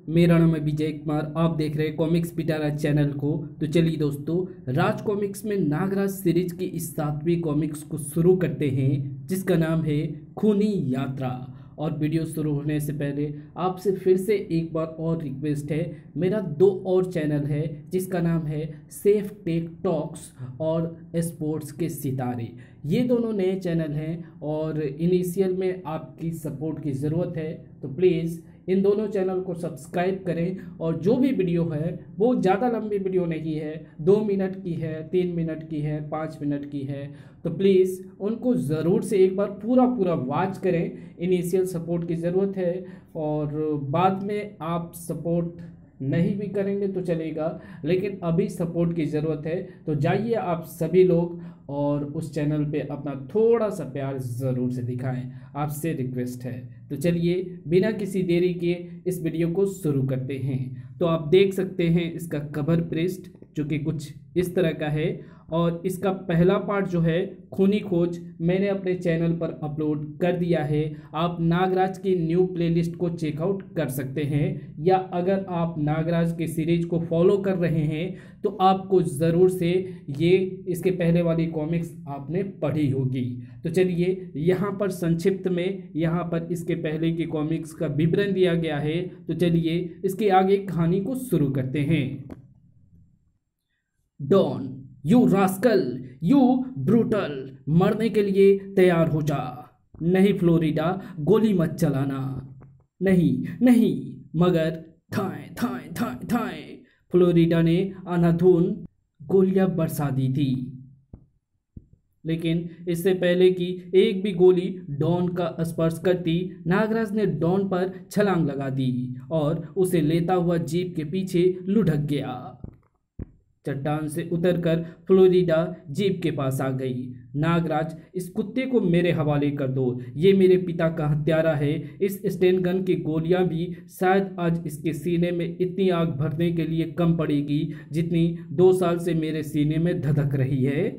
मेरा नाम है विजय कुमार। आप देख रहे हैं कॉमिक्स पिटारा चैनल को। तो चलिए दोस्तों, राज कॉमिक्स में नागराज सीरीज की इस 7वीं कॉमिक्स को शुरू करते हैं, जिसका नाम है खूनी यात्रा। और वीडियो शुरू होने से पहले आपसे फिर से एक बार और रिक्वेस्ट है, मेरा 2 और चैनल है जिसका नाम है सेफ टेक टॉक्स और स्पोर्ट्स के सितारे। ये दोनों नए चैनल हैं और इनिशियल में आपकी सपोर्ट की ज़रूरत है, तो प्लीज़ इन दोनों चैनल को सब्सक्राइब करें। और जो भी वीडियो है वो ज़्यादा लंबी वीडियो नहीं है, 2 मिनट की है, 3 मिनट की है, 5 मिनट की है, तो प्लीज़ उनको ज़रूर से एक बार पूरा वॉच करें। इनिशियल सपोर्ट की ज़रूरत है और बाद में आप सपोर्ट नहीं भी करेंगे तो चलेगा, लेकिन अभी सपोर्ट की ज़रूरत है। तो जाइए आप सभी लोग और उस चैनल पे अपना थोड़ा सा प्यार ज़रूर से दिखाएं, आपसे रिक्वेस्ट है। तो चलिए बिना किसी देरी के इस वीडियो को शुरू करते हैं। तो आप देख सकते हैं इसका कवर पृष्ठ जो कि कुछ इस तरह का है, और इसका पहला पार्ट जो है खूनी खोज मैंने अपने चैनल पर अपलोड कर दिया है। आप नागराज की न्यू प्लेलिस्ट को चेकआउट कर सकते हैं, या अगर आप नागराज के सीरीज को फॉलो कर रहे हैं तो आपको ज़रूर से ये इसके पहले वाली कॉमिक्स आपने पढ़ी होगी। तो चलिए यहाँ पर संक्षिप्त में यहाँ पर इसके पहले की कॉमिक्स का विवरण दिया गया है। तो चलिए इसके आगे कहानी को शुरू करते हैं। Don, you rascal, you brutal, मरने के लिए तैयार हो जा। नहीं फ्लोरिडा, गोली मत चलाना। नहीं नहीं, मगर थाए थाए थाए थाए फ्लोरिडा ने अंधाधुन गोलियां बरसा दी थी, लेकिन इससे पहले कि एक भी गोली डॉन का स्पर्श करती, नागराज ने डॉन पर छलांग लगा दी और उसे लेता हुआ जीप के पीछे लुढ़क गया। चट्टान से उतरकर फ्लोरिडा जीप के पास आ गई। नागराज, इस कुत्ते को मेरे हवाले कर दो, ये मेरे पिता का हत्यारा है। इस स्टेन गन की गोलियां भी शायद आज इसके सीने में इतनी आग भरने के लिए कम पड़ेगी जितनी 2 साल से मेरे सीने में धधक रही है।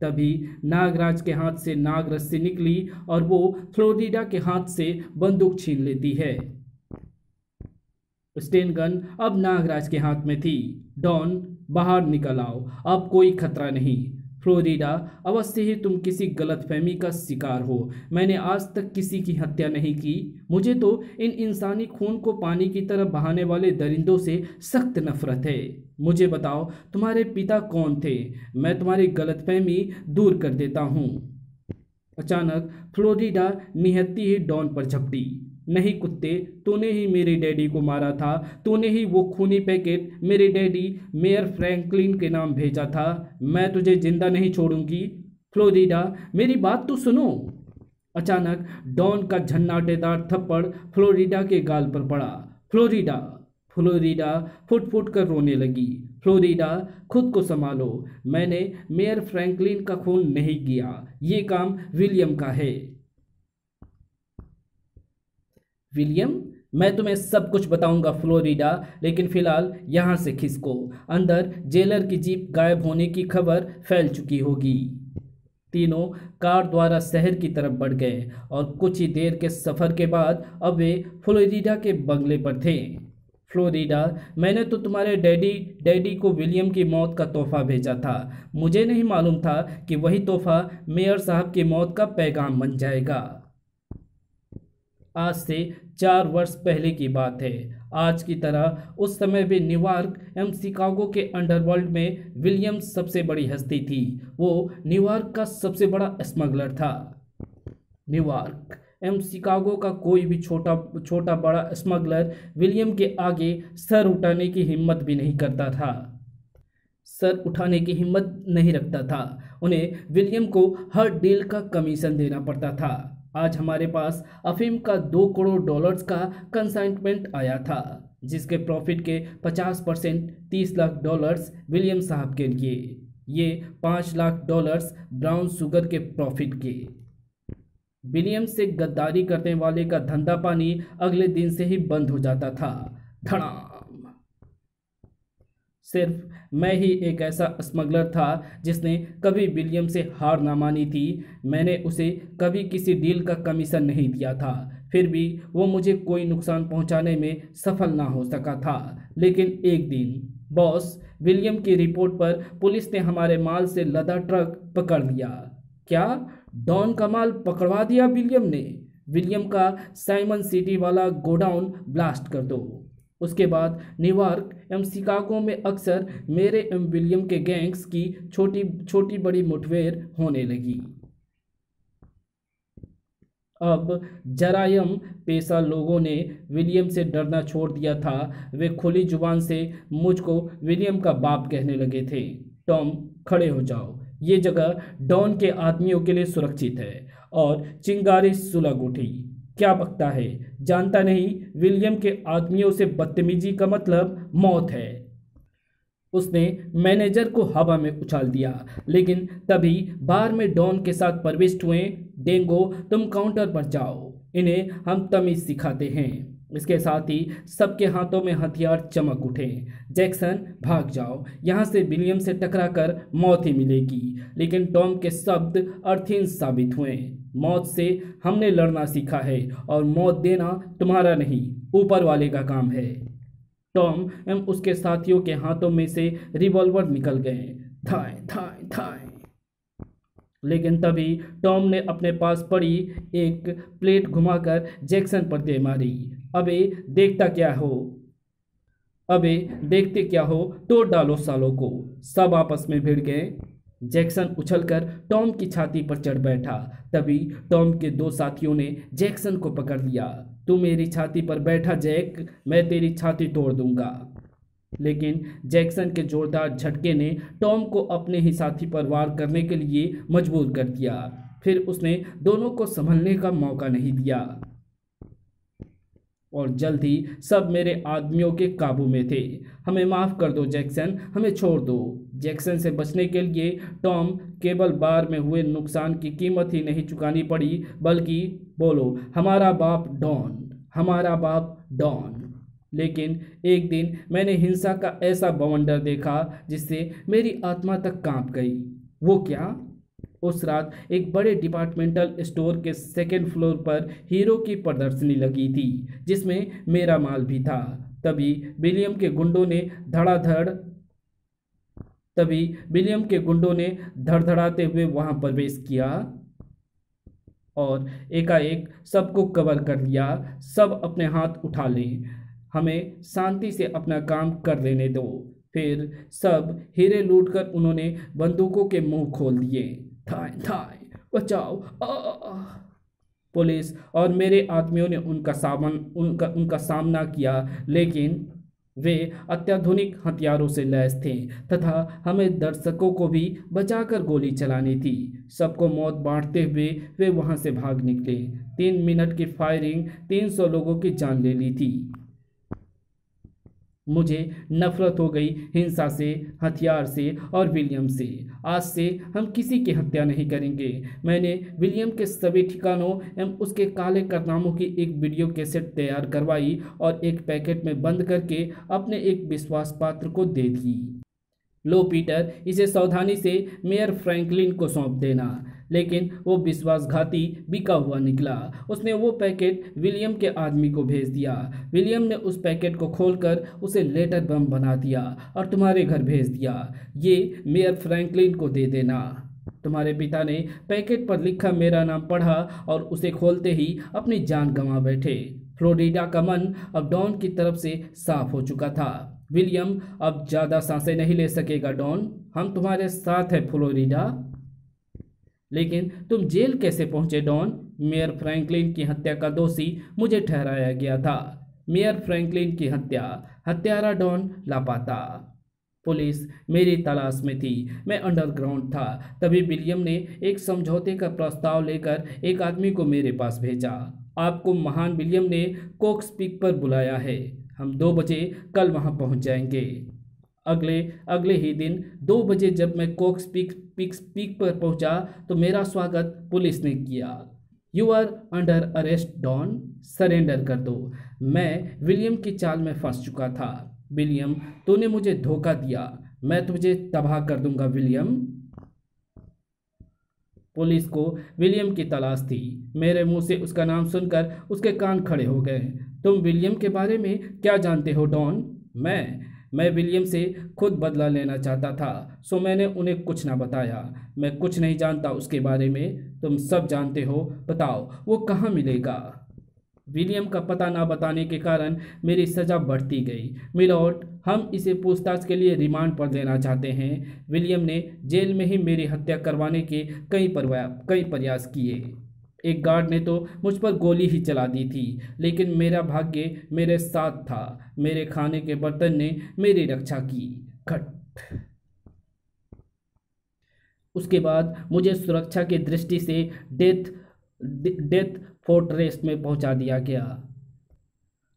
तभी नागराज के हाथ से नाग रस्सी निकली और वो फ्लोरिडा के हाथ से बंदूक छीन लेती है। स्टेन गन अब नागराज के हाथ में थी। डॉन, बाहर निकल आओ, अब कोई खतरा नहीं। फ्लोरिडा, अवश्य ही तुम किसी गलतफहमी का शिकार हो। मैंने आज तक किसी की हत्या नहीं की। मुझे तो इन इंसानी खून को पानी की तरह बहाने वाले दरिंदों से सख्त नफरत है। मुझे बताओ, तुम्हारे पिता कौन थे? मैं तुम्हारी गलतफहमी दूर कर देता हूँ। अचानक फ्लोरिडा निहत्ती ही डॉन पर झपटी। नहीं कुत्ते, तूने ही मेरे डैडी को मारा था। तूने ही वो खूनी पैकेट मेरे डैडी मेयर फ्रैंकलिन के नाम भेजा था। मैं तुझे जिंदा नहीं छोड़ूंगी। फ्लोरिडा, मेरी बात तो सुनो। अचानक डॉन का झन्नाटेदार थप्पड़ फ्लोरिडा के गाल पर पड़ा। फ्लोरिडा फ्लोरिडा फुट फुट कर रोने लगी। फ्लोरिडा, खुद को संभालो। मैंने मेयर फ्रैंकलिन का खून नहीं किया, ये काम विलियम का है। विलियम, मैं तुम्हें सब कुछ बताऊंगा फ्लोरिडा, लेकिन फिलहाल यहां से खिसको। अंदर जेलर की जीप गायब होने की खबर फैल चुकी होगी। तीनों कार द्वारा शहर की तरफ बढ़ गए और कुछ ही देर के सफर के बाद अब वे फ्लोरिडा के बंगले पर थे। फ्लोरिडा, मैंने तो तुम्हारे डैडी को विलियम की मौत का तोहफा भेजा था। मुझे नहीं मालूम था कि वही तोहफा मेयर साहब की मौत का पैगाम बन जाएगा। आज से 4 वर्ष पहले की बात है। आज की तरह उस समय भी न्यूयॉर्क एवं शिकागो के अंडरवर्ल्ड में विलियम सबसे बड़ी हस्ती थी। वो न्यूयॉर्क का सबसे बड़ा स्मगलर था। न्यूयॉर्क एवं शिकागो का कोई भी छोटा बड़ा स्मगलर विलियम के आगे सर उठाने की हिम्मत भी नहीं करता था, सर उठाने की हिम्मत नहीं रखता था। उन्हें विलियम को हर डील का कमीशन देना पड़ता था। आज हमारे पास अफीम का $2 करोड़ का कंसाइनमेंट आया था, जिसके प्रॉफिट के 50% $30 लाख विलियम साहब के लिए, ये $5 लाख ब्राउन शुगर के प्रॉफिट के। विलियम से गद्दारी करने वाले का धंधा पानी अगले दिन से ही बंद हो जाता था। धड़ाम। सिर्फ मैं ही एक ऐसा स्मगलर था जिसने कभी विलियम से हार ना मानी थी। मैंने उसे कभी किसी डील का कमीशन नहीं दिया था, फिर भी वो मुझे कोई नुकसान पहुंचाने में सफल ना हो सका था। लेकिन एक दिन बॉस, विलियम की रिपोर्ट पर पुलिस ने हमारे माल से लदा ट्रक पकड़ लिया। क्या? डॉन का माल पकड़वा दिया विलियम ने? विलियम का साइमन सिटी वाला गोडाउन ब्लास्ट कर दो। उसके बाद न्यूयॉर्क एवं शिकागो में अक्सर मेरे एवं विलियम के गैंग्स की छोटी छोटी बड़ी मुठभेड़ होने लगी। अब जरायम पेशा लोगों ने विलियम से डरना छोड़ दिया था। वे खुली जुबान से मुझको विलियम का बाप कहने लगे थे। टॉम, खड़े हो जाओ, ये जगह डॉन के आदमियों के लिए सुरक्षित है। और चिंगारी सुलग उठी। क्या बकता है? जानता नहीं विलियम के आदमियों से बदतमीजी का मतलब मौत है। उसने मैनेजर को हवा में उछाल दिया। लेकिन तभी बार में डॉन के साथ प्रविष्ट हुए। डेंगो, तुम काउंटर पर जाओ, इन्हें हम तमीज सिखाते हैं। इसके साथ ही सबके हाथों में हथियार चमक उठे। जैक्सन, भाग जाओ, यहाँ से विलियम से टकराकर मौत ही मिलेगी। लेकिन टॉम के शब्द अर्थहीन साबित हुए। मौत से हमने लड़ना सीखा है और मौत देना तुम्हारा नहीं, ऊपर वाले का काम है। टॉम एवं उसके साथियों के हाथों में से रिवॉल्वर निकल गए। धाए धाए धाए। लेकिन तभी टॉम ने अपने पास पड़ी एक प्लेट घुमाकर जैक्सन पर दे मारी। अबे देखता क्या हो, अबे देखते क्या हो, तोड़ डालो सालों को। सब आपस में भिड़ गए। जैक्सन उछलकर टॉम की छाती पर चढ़ बैठा। तभी टॉम के दो साथियों ने जैक्सन को पकड़ लिया। तू मेरी छाती पर बैठा जैक, मैं तेरी छाती तोड़ दूंगा। लेकिन जैक्सन के जोरदार झटके ने टॉम को अपने ही साथी पर वार करने के लिए मजबूर कर दिया। फिर उसने दोनों को संभलने का मौका नहीं दिया और जल्द ही सब मेरे आदमियों के काबू में थे। हमें माफ़ कर दो जैक्सन, हमें छोड़ दो। जैक्सन से बचने के लिए टॉम केवल बार में हुए नुकसान की कीमत ही नहीं चुकानी पड़ी, बल्कि बोलो, हमारा बाप डॉन, हमारा बाप डॉन। लेकिन एक दिन मैंने हिंसा का ऐसा बवंडर देखा जिससे मेरी आत्मा तक कांप गई। वो क्या? उस रात एक बड़े डिपार्टमेंटल स्टोर के सेकेंड फ्लोर पर हीरो की प्रदर्शनी लगी थी, जिसमें मेरा माल भी था। तभी विलियम के गुंडों ने धड़धड़ाते हुए वहां प्रवेश किया और एकाएक सबको कवर कर लिया। सब अपने हाथ उठा लें, हमें शांति से अपना काम कर लेने दो। फिर सब हीरे लूटकर उन्होंने बंदूकों के मुंह खोल दिए। थाए थाए, बचाओ, पुलिस और मेरे आदमियों ने उनका सामना किया, लेकिन वे अत्याधुनिक हथियारों से लैस थे तथा हमें दर्शकों को भी बचाकर गोली चलानी थी। सबको मौत बांटते हुए वे वहां से भाग निकले। 3 मिनट की फायरिंग 300 लोगों की जान ले ली थी। मुझे नफरत हो गई हिंसा से, हथियार से और विलियम से। आज से हम किसी की हत्या नहीं करेंगे। मैंने विलियम के सभी ठिकानों एवं उसके काले कारनामों की एक वीडियो कैसेट तैयार करवाई और एक पैकेट में बंद करके अपने एक विश्वास पात्र को दे दी। लो पीटर, इसे सावधानी से मेयर फ्रैंकलिन को सौंप देना। लेकिन वो विश्वासघाती बिका हुआ निकला। उसने वो पैकेट विलियम के आदमी को भेज दिया। विलियम ने उस पैकेट को खोलकर उसे लेटर बम बना दिया और तुम्हारे घर भेज दिया। ये मेयर फ्रैंकलिन को दे देना। तुम्हारे पिता ने पैकेट पर लिखा मेरा नाम पढ़ा और उसे खोलते ही अपनी जान गंवा बैठे। फ्लोरिडा का मन अब डॉन की तरफ से साफ हो चुका था। विलियम अब ज्यादा सांसें नहीं ले सकेगा डॉन, हम तुम्हारे साथ है फ्लोरिडा। लेकिन तुम जेल कैसे पहुंचे डॉन? मेयर फ्रैंकलिन की हत्या का दोषी मुझे ठहराया गया था। मेयर फ्रैंकलिन की हत्या, हत्यारा डॉन लापता। पुलिस मेरी तलाश में थी, मैं अंडरग्राउंड था। तभी विलियम ने एक समझौते का प्रस्ताव लेकर एक आदमी को मेरे पास भेजा। आपको महान विलियम ने कोक्स पीक पर बुलाया है। हम 2 बजे कल वहां पहुंच जाएंगे। अगले ही दिन 2 बजे जब मैं कोक्स पीक पर पहुंचा तो मेरा स्वागत पुलिस ने किया। You are under arrest don, surrender कर दो। मैं विलियम की चाल में फंस चुका था। विलियम, तूने मुझे धोखा दिया, मैं तुझे तबाह कर दूंगा विलियम। पुलिस को विलियम की तलाश थी। मेरे मुंह से उसका नाम सुनकर उसके कान खड़े हो गए। तुम विलियम के बारे में क्या जानते हो डॉन? मैं विलियम से खुद बदला लेना चाहता था, सो मैंने उन्हें कुछ ना बताया। मैं कुछ नहीं जानता उसके बारे में, तुम सब जानते हो। बताओ वो कहाँ मिलेगा? विलियम का पता ना बताने के कारण मेरी सज़ा बढ़ती गई। मिलॉर्ड, हम इसे पूछताछ के लिए रिमांड पर लेना चाहते हैं। विलियम ने जेल में ही मेरी हत्या करवाने के कई प्रयास किए। एक गार्ड ने तो मुझ पर गोली ही चला दी थी, लेकिन मेरा भाग्य मेरे साथ था। मेरे खाने के बर्तन ने मेरी रक्षा की। खट। उसके बाद मुझे सुरक्षा की दृष्टि से डेथ फोर्ट्रेस में पहुंचा दिया गया,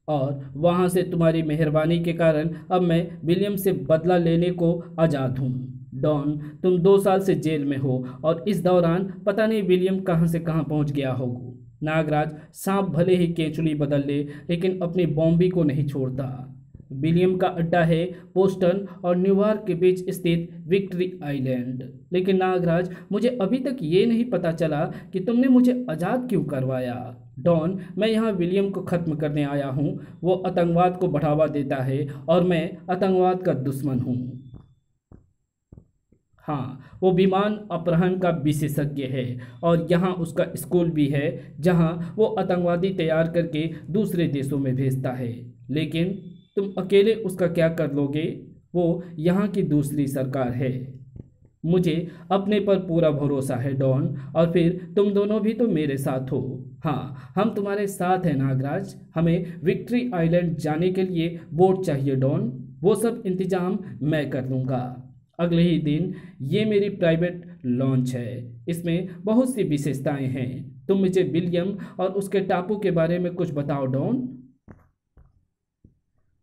और वहां से तुम्हारी मेहरबानी के कारण अब मैं विलियम से बदला लेने को आज़ाद हूँ। डॉन, तुम 2 साल से जेल में हो, और इस दौरान पता नहीं विलियम कहाँ से कहाँ पहुँच गया होगा। नागराज, सांप भले ही केंचुली बदल ले, लेकिन अपनी बॉम्बी को नहीं छोड़ता। विलियम का अड्डा है बोस्टन और न्यूयॉर्क के बीच स्थित विक्ट्री आइलैंड। लेकिन नागराज, मुझे अभी तक ये नहीं पता चला कि तुमने मुझे आज़ाद क्यों करवाया। डॉन, मैं यहाँ विलियम को ख़त्म करने आया हूँ। वो आतंकवाद को बढ़ावा देता है और मैं आतंकवाद का दुश्मन हूँ। हाँ, वो विमान अपहरण का विशेषज्ञ है, और यहाँ उसका स्कूल भी है जहाँ वो आतंकवादी तैयार करके दूसरे देशों में भेजता है। लेकिन तुम अकेले उसका क्या कर लोगे? वो यहाँ की दूसरी सरकार है। मुझे अपने पर पूरा भरोसा है डॉन, और फिर तुम दोनों भी तो मेरे साथ हो। हाँ, हम तुम्हारे साथ हैं नागराज। हमें विक्ट्री आइलैंड जाने के लिए बोट चाहिए डॉन। वो सब इंतजाम मैं कर लूँगा। अगले ही दिन ये मेरी प्राइवेट लॉन्च है। इसमें बहुत सी विशेषताएं हैं। तुम मुझे विलियम और उसके टापू के बारे में कुछ बताओ डॉन।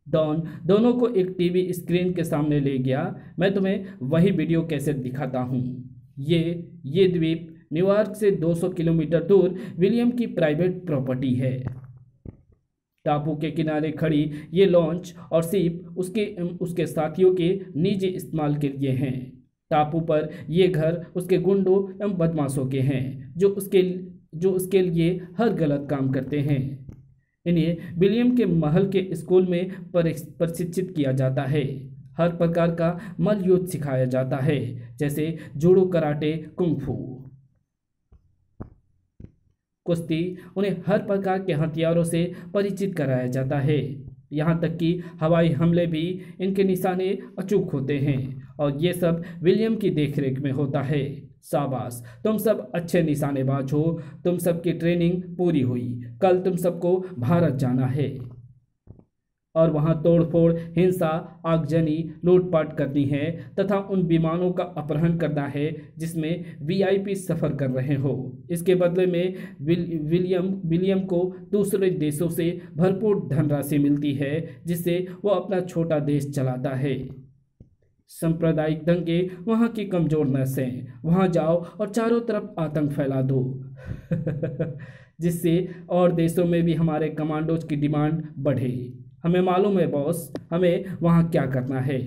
डॉन दोनों को एक टीवी स्क्रीन के सामने ले गया। मैं तुम्हें वही वीडियो कैसेट दिखाता हूँ। ये द्वीप न्यूयॉर्क से 200 किलोमीटर दूर विलियम की प्राइवेट प्रॉपर्टी है। टापू के किनारे खड़ी ये लॉन्च और शिप उसके साथियों के निजी इस्तेमाल के लिए हैं। टापू पर ये घर उसके गुंडों एवं बदमाशों के हैं, जो उसके लिए हर गलत काम करते हैं। इन्हें विलियम के महल के स्कूल में प्रशिक्षित किया जाता है। हर प्रकार का मल्ल युद्ध सिखाया जाता है, जैसे जूडो, कराटे, कुंग-फू, कुश्ती। उन्हें हर प्रकार के हथियारों से परिचित कराया जाता है। यहाँ तक कि हवाई हमले भी इनके निशाने अचूक होते हैं, और ये सब विलियम की देखरेख में होता है। शाबाश, तुम सब अच्छे निशानेबाज हो। तुम सबकी ट्रेनिंग पूरी हुई। कल तुम सबको भारत जाना है और वहाँ तोड़फोड़, हिंसा, आगजनी, लूटपाट करनी है तथा उन विमानों का अपहरण करना है जिसमें वीआईपी सफ़र कर रहे हो। इसके बदले में विलियम को दूसरे देशों से भरपूर धनराशि मिलती है, जिससे वो अपना छोटा देश चलाता है। सांप्रदायिक दंगे वहाँ की कमजोर नसें। वहाँ जाओ और चारों तरफ आतंक फैला दो जिससे और देशों में भी हमारे कमांडोज की डिमांड बढ़े। हमें मालूम है बॉस, हमें वहाँ क्या करना है।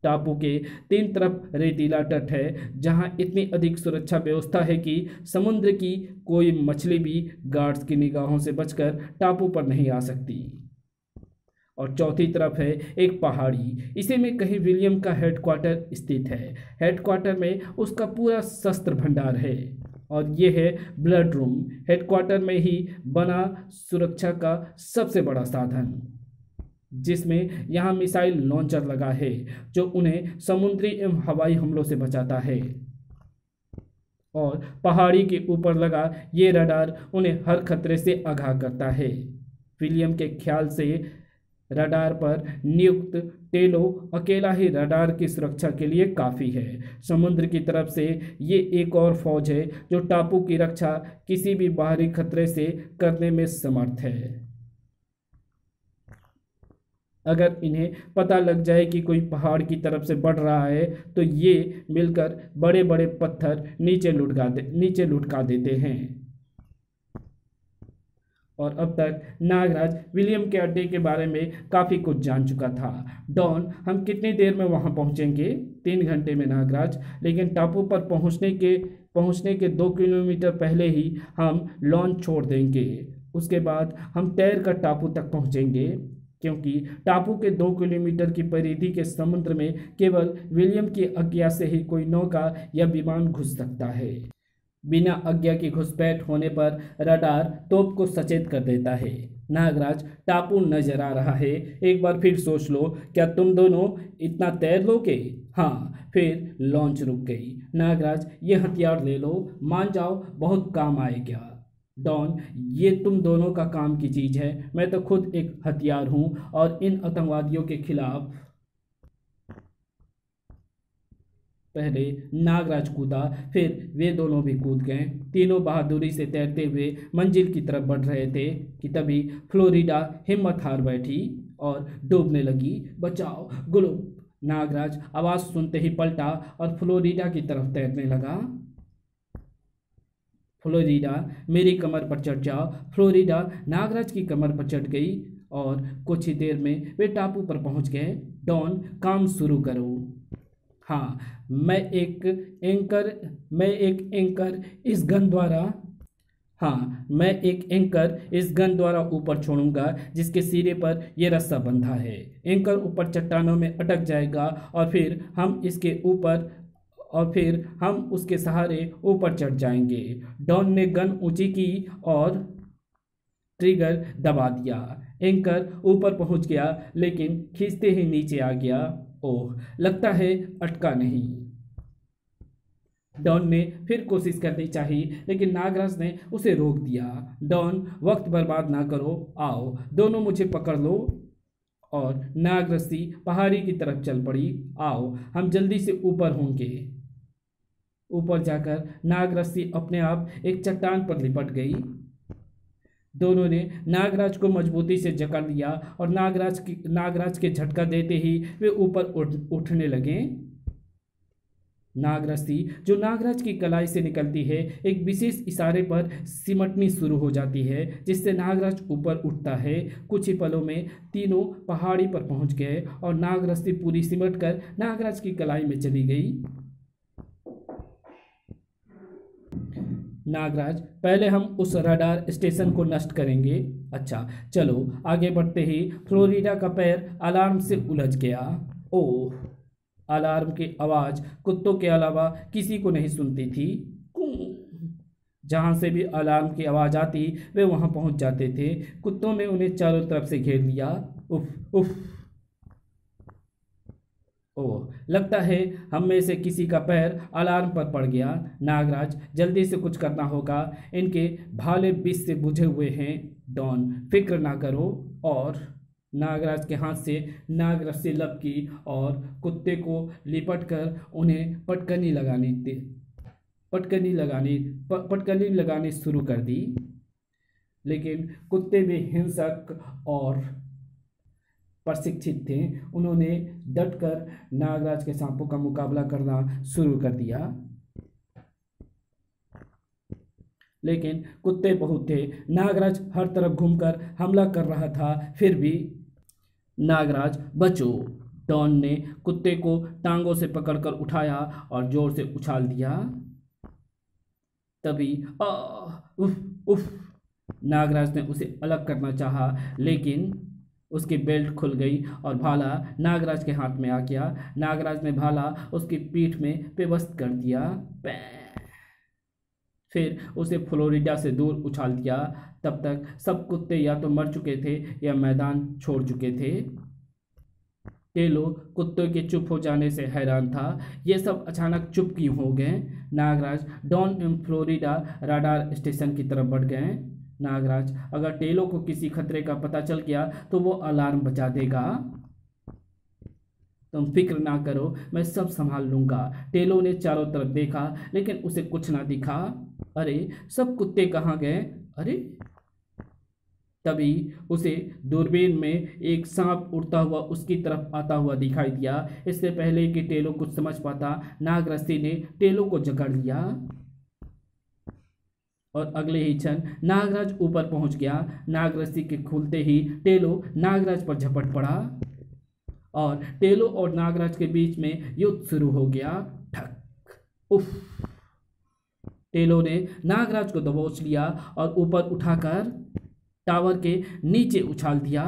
टापू के 3 तरफ रेतीला तट है, जहाँ इतनी अधिक सुरक्षा व्यवस्था है कि समुद्र की कोई मछली भी गार्ड्स की निगाहों से बचकर टापू पर नहीं आ सकती। और चौथी तरफ है एक पहाड़ी, इसी में कहीं विलियम का हेडक्वार्टर स्थित है। हेडक्वार्टर में उसका पूरा शस्त्र भंडार है, और ये है ब्लड रूम, हेडक्वार्टर में ही बना सुरक्षा का सबसे बड़ा साधन, जिसमें यहाँ मिसाइल लॉन्चर लगा है जो उन्हें समुद्री एवं हवाई हमलों से बचाता है। और पहाड़ी के ऊपर लगा ये रडार उन्हें हर खतरे से आगाह करता है। विलियम के ख्याल से रडार पर नियुक्त टेलो अकेला ही रडार की सुरक्षा के लिए काफ़ी है। समुद्र की तरफ से ये एक और फौज है जो टापू की रक्षा किसी भी बाहरी खतरे से करने में समर्थ है। अगर इन्हें पता लग जाए कि कोई पहाड़ की तरफ से बढ़ रहा है तो ये मिलकर बड़े बड़े पत्थर नीचे लुढ़का देते हैं। और अब तक नागराज विलियम के अड्डे के बारे में काफ़ी कुछ जान चुका था। डॉन, हम कितनी देर में वहाँ पहुँचेंगे? 3 घंटे में नागराज, लेकिन टापू पर पहुँचने के 2 किलोमीटर पहले ही हम लॉन्च छोड़ देंगे। उसके बाद हम तैरकर टापू तक पहुँचेंगे, क्योंकि टापू के 2 किलोमीटर की परिधि के समुद्र में केवल विलियम की आज्ञा से ही कोई नौका या विमान घुस सकता है। बिना आज्ञा की घुसपैठ होने पर रडार तोप को सचेत कर देता है। नागराज, टापू नजर आ रहा है, एक बार फिर सोच लो, क्या तुम दोनों इतना तैर लोगे? हाँ। फिर लॉन्च रुक गई। नागराज, ये हथियार ले लो, मान जाओ बहुत काम आएगा। डॉन, ये तुम दोनों का काम की चीज है, मैं तो खुद एक हथियार हूं और इन आतंकवादियों के खिलाफ। पहले नागराज कूदा, फिर वे दोनों भी कूद गए। तीनों बहादुरी से तैरते हुए मंजिल की तरफ बढ़ रहे थे कि तभी फ्लोरिडा हिम्मत हार बैठी और डूबने लगी। बचाओ गुलो! नागराज आवाज सुनते ही पलटा और फ्लोरिडा की तरफ तैरने लगा। फ्लोरिडा, मेरी कमर पर चढ़ जाओ। फ्लोरिडा नागराज की कमर पर चढ़ गई और कुछ ही देर में वे टापू पर पहुंच गए। डॉन, काम शुरू करो। हाँ, मैं एक एंकर इस गन द्वारा ऊपर छोड़ूंगा, जिसके सिरे पर यह रस्सा बंधा है। एंकर ऊपर चट्टानों में अटक जाएगा और फिर हम उसके सहारे ऊपर चढ़ जाएंगे। डॉन ने गन ऊंची की और ट्रिगर दबा दिया। एंकर ऊपर पहुंच गया, लेकिन खींचते ही नीचे आ गया। ओह, लगता है अटका नहीं। डॉन ने फिर कोशिश करनी चाहिए, लेकिन नागराज ने उसे रोक दिया। डॉन, वक्त बर्बाद ना करो, आओ दोनों मुझे पकड़ लो। और नागरस्सी पहाड़ी की तरफ चल पड़ी। आओ, हम जल्दी से ऊपर होंगे। ऊपर जाकर नागरस्सी अपने आप एक चट्टान पर लिपट गई। दोनों ने नागराज को मजबूती से जकड़ लिया और नागराज के झटका देते ही वे ऊपर उठने लगे। नागरस्सी, जो नागराज की कलाई से निकलती है, एक विशेष इशारे पर सिमटनी शुरू हो जाती है, जिससे नागराज ऊपर उठता है। कुछ ही पलों में तीनों पहाड़ी पर पहुंच गए और नागरस्सी पूरी सिमटकर नागराज की कलाई में चली गई। नागराज, पहले हम उस रडार स्टेशन को नष्ट करेंगे। अच्छा, चलो। आगे बढ़ते ही फ्लोरिडा का पैर अलार्म से उलझ गया। ओह! अलार्म की आवाज़ कुत्तों के अलावा किसी को नहीं सुनती थी। जहाँ से भी अलार्म की आवाज़ आती वे वहाँ पहुँच जाते थे। कुत्तों ने उन्हें चारों तरफ से घेर लिया। उफ उफ! ओह, लगता है हम में से किसी का पैर अलार्म पर पड़ गया। नागराज, जल्दी से कुछ करना होगा, इनके भाले विष से बुझे हुए हैं। डॉन, फिक्र ना करो। और नागराज के हाथ से नागरस्सी लपकी और कुत्ते को लिपट कर उन्हें पटकनी लगानी शुरू कर दी। लेकिन कुत्ते भी हिंसक और प्रशिक्षित थे। उन्होंने डटकर नागराज के सांपों का मुकाबला करना शुरू कर दिया। लेकिन कुत्ते बहुत थे। नागराज हर तरफ घूमकर हमला कर रहा था, फिर भी। नागराज, बचो! डॉन ने कुत्ते को टांगों से पकड़कर उठाया और जोर से उछाल दिया। तभी उफ उफ! नागराज ने उसे अलग करना चाहा, लेकिन उसकी बेल्ट खुल गई और भाला नागराज के हाथ में आ गया। नागराज ने भाला उसकी पीठ में पेवस्त कर दिया। फिर उसे फ्लोरिडा से दूर उछाल दिया। तब तक सब कुत्ते या तो मर चुके थे या मैदान छोड़ चुके थे। टेलो कुत्तों के चुप हो जाने से हैरान था। ये सब अचानक चुप क्यों हो गए? नागराज डॉन एवं फ्लोरिडा रडार स्टेशन की तरफ बढ़ गए। नागराज, अगर टेलो को किसी खतरे का पता चल गया तो वो अलार्म बजा देगा। तुम फिक्र ना करो, मैं सब संभाल लूंगा। टेलो ने चारों तरफ देखा, लेकिन उसे कुछ ना दिखा। अरे, सब कुत्ते कहाँ गए? अरे! तभी उसे दूरबीन में एक सांप उड़ता हुआ उसकी तरफ आता हुआ दिखाई दिया। इससे पहले कि टेलो कुछ समझ पाता, नागरस्सी ने टेलो को जकड़ लिया। और अगले ही क्षण नागराज ऊपर पहुंच गया। नाग रस्सी के खुलते ही टेलो नागराज पर झपट पड़ा और टेलो और नागराज के बीच में युद्ध शुरू हो गया। ठक, उफ। टेलो ने नागराज को दबोच लिया और ऊपर उठाकर टावर के नीचे उछाल दिया।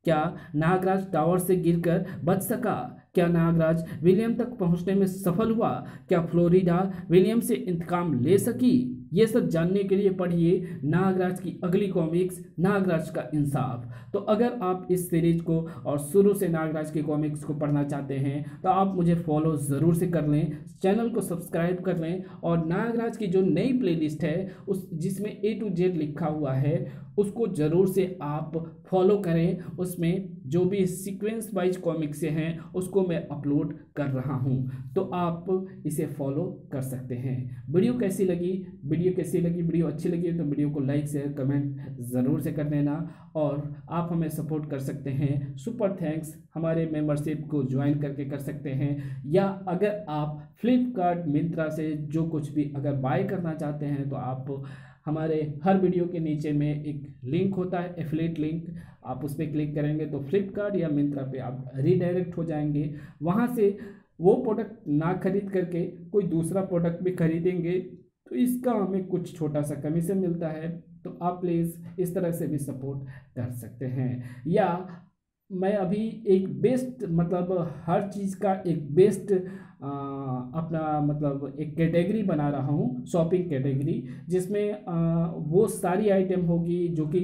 क्या नागराज टावर से गिरकर बच सका? क्या नागराज विलियम तक पहुंचने में सफल हुआ? क्या फ्लोरिडा विलियम से इंतकाम ले सकी? ये सब जानने के लिए पढ़िए नागराज की अगली कॉमिक्स नागराज का इंसाफ। तो अगर आप इस सीरीज को और शुरू से नागराज की कॉमिक्स को पढ़ना चाहते हैं तो आप मुझे फॉलो ज़रूर से कर लें, चैनल को सब्सक्राइब कर लें और नागराज की जो नई प्लेलिस्ट है उस जिसमें A to Z लिखा हुआ है उसको ज़रूर से आप फॉलो करें। उसमें जो भी सीक्वेंस वाइज कॉमिक्स हैं उसको मैं अपलोड कर रहा हूं, तो आप इसे फॉलो कर सकते हैं। वीडियो कैसी लगी? वीडियो अच्छी लगी तो वीडियो को लाइक शेयर कमेंट ज़रूर से कर देना और आप हमें सपोर्ट कर सकते हैं। सुपर थैंक्स, हमारे मेंबरशिप को ज्वाइन करके कर सकते हैं, या अगर आप फ्लिपकार्ट मिंत्रा से जो कुछ भी अगर बाय करना चाहते हैं तो आप हमारे हर वीडियो के नीचे में एक लिंक होता है, एफिलिएट लिंक, आप उस पर क्लिक करेंगे तो फ्लिपकार्ट या मिंत्रा पे आप रीडायरेक्ट हो जाएंगे। वहाँ से वो प्रोडक्ट ना खरीद करके कोई दूसरा प्रोडक्ट भी खरीदेंगे तो इसका हमें कुछ छोटा सा कमीशन मिलता है, तो आप प्लीज़ इस तरह से भी सपोर्ट कर सकते हैं। या मैं अभी एक बेस्ट मतलब हर चीज़ का एक बेस्ट अपना मतलब एक कैटेगरी बना रहा हूँ, शॉपिंग कैटेगरी, जिसमें वो सारी आइटम होगी जो कि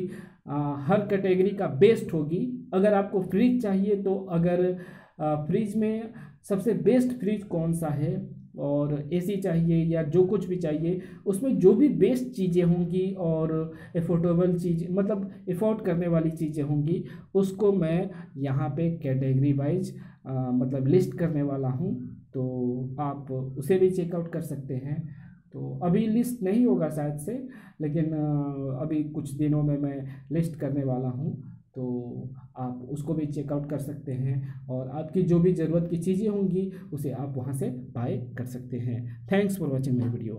हर कैटेगरी का बेस्ट होगी। अगर आपको फ्रिज चाहिए तो अगर फ्रिज में सबसे बेस्ट फ्रिज कौन सा है और एसी चाहिए या जो कुछ भी चाहिए उसमें जो भी बेस्ट चीज़ें होंगी और एफोर्डेबल चीज़ मतलब एफोर्ड करने वाली चीज़ें होंगी उसको मैं यहाँ पे कैटेगरी वाइज मतलब लिस्ट करने वाला हूँ, तो आप उसे भी चेकआउट कर सकते हैं। तो अभी लिस्ट नहीं होगा शायद से, लेकिन अभी कुछ दिनों में मैं लिस्ट करने वाला हूँ, तो आप उसको भी चेकआउट कर सकते हैं और आपकी जो भी ज़रूरत की चीज़ें होंगी उसे आप वहाँ से बाय कर सकते हैं। Thanks for watching my video.